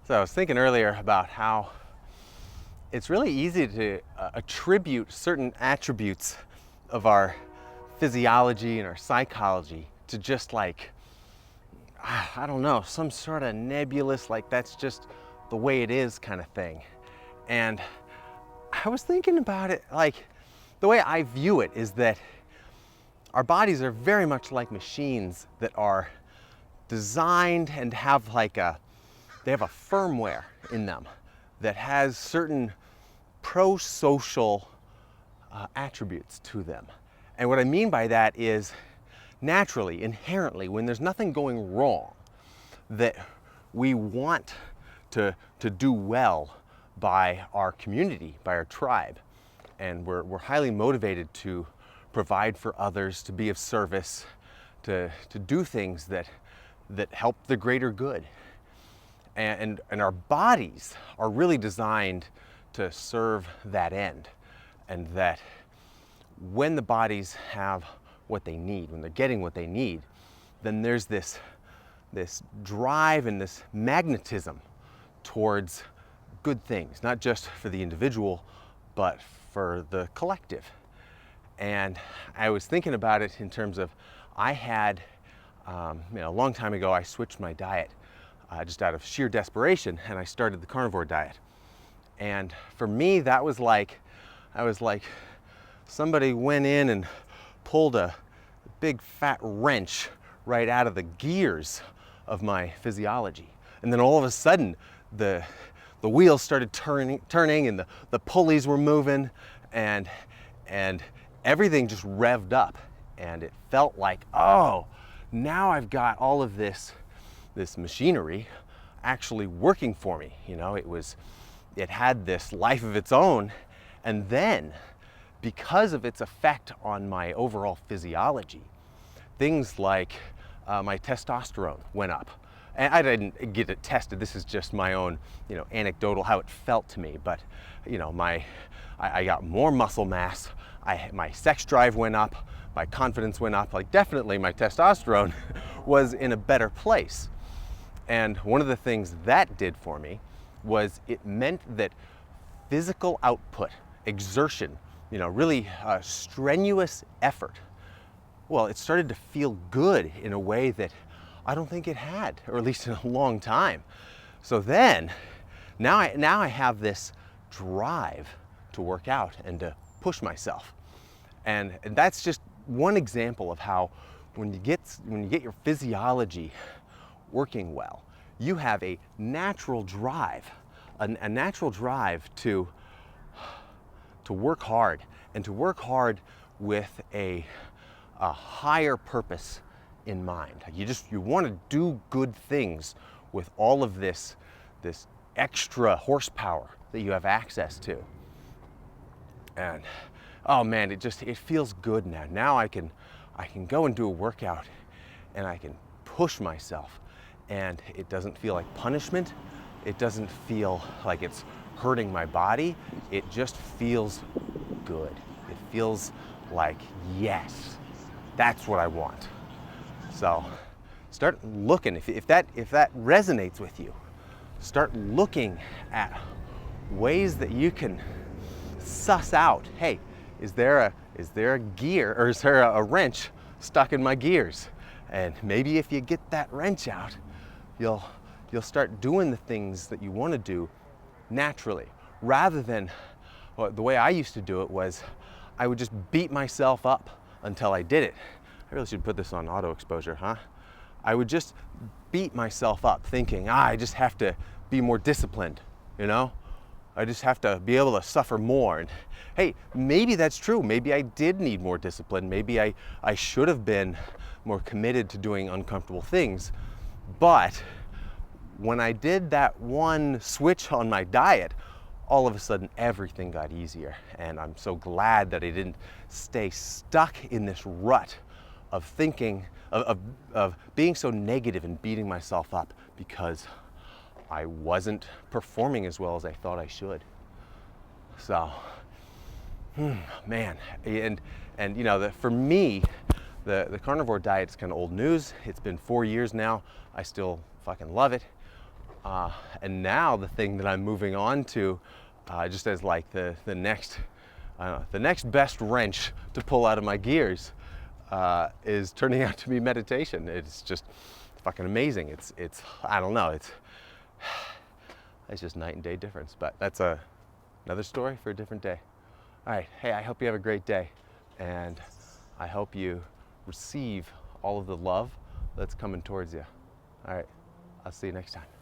So I was thinking earlier about how it's really easy to attribute certain attributes of our physiology and our psychology to just like, I don't know, some sort of nebulous, like that's just the way it is kind of thing. And I was thinking about it, like the way I view it is that our bodies are very much like machines that are designed and have they have a firmware in them that has certain pro-social attributes to them. And what I mean by that is naturally, inherently, when there's nothing going wrong, that we want to do well by our community, by our tribe. And we're highly motivated to provide for others, to be of service, to do things that help the greater good. And our bodies are really designed to serve that end. And that when the bodies have what they need, when they're getting what they need, then there's this drive and this magnetism towards good things, not just for the individual, but for the collective. And I was thinking about it in terms of, I had, a long time ago, I switched my diet just out of sheer desperation, and I started the carnivore diet. And for me, that was like, somebody went in and pulled a big fat wrench right out of the gears of my physiology. And then all of a sudden, the wheels started turning and the pulleys were moving, and everything just revved up. And it felt like, oh, now I've got all of this machinery actually working for me. You know, it had this life of its own. And then, because of its effect on my overall physiology, things like my testosterone went up. And I didn't get it tested. This is just my own, anecdotal how it felt to me. But, I got more muscle mass. My sex drive went up. My confidence went up. Like, definitely my testosterone was in a better place. And one of the things that did for me was it meant that physical output, exertion, really strenuous effort, well, it started to feel good in a way that I don't think it had, or at least in a long time. So then, now I have this drive to work out and to push myself. And that's just one example of how when you get your physiology working well, you have a natural drive, a natural drive to work hard, and to work hard with a higher purpose in mind. You want to do good things with all of this extra horsepower that you have access to. And oh man, it feels good now. Now I can go and do a workout, and I can push myself, and it doesn't feel like punishment. It doesn't feel like it's hurting my body. It just feels good. It feels like, yes, that's what I want. So start looking, if that resonates with you, start looking at ways that you can suss out, hey, is there a gear, or is there a wrench stuck in my gears? And maybe if you get that wrench out, you'll start doing the things that you want to do naturally, rather than, well, the way I used to do it was I would just beat myself up until I did it. I really should put this on auto exposure, huh? I would just beat myself up thinking, I just have to be more disciplined, I just have to be able to suffer more. And hey, maybe that's true. Maybe I did need more discipline. Maybe I should have been more committed to doing uncomfortable things. But when I did that one switch on my diet, all of a sudden everything got easier. And I'm so glad that I didn't stay stuck in this rut of thinking, of being so negative and beating myself up because I wasn't performing as well as I thought I should. So, man, and for me, the carnivore diet's kind of old news. It's been 4 years now. I still fucking love it. And now the thing that I'm moving on to, just as like the next, the next best wrench to pull out of my gears, is turning out to be meditation. It's just fucking amazing. It's I don't know. It's just night and day difference. But that's another story for a different day. All right. Hey, I hope you have a great day, and I hope you receive all of the love that's coming towards you. All right. I'll see you next time.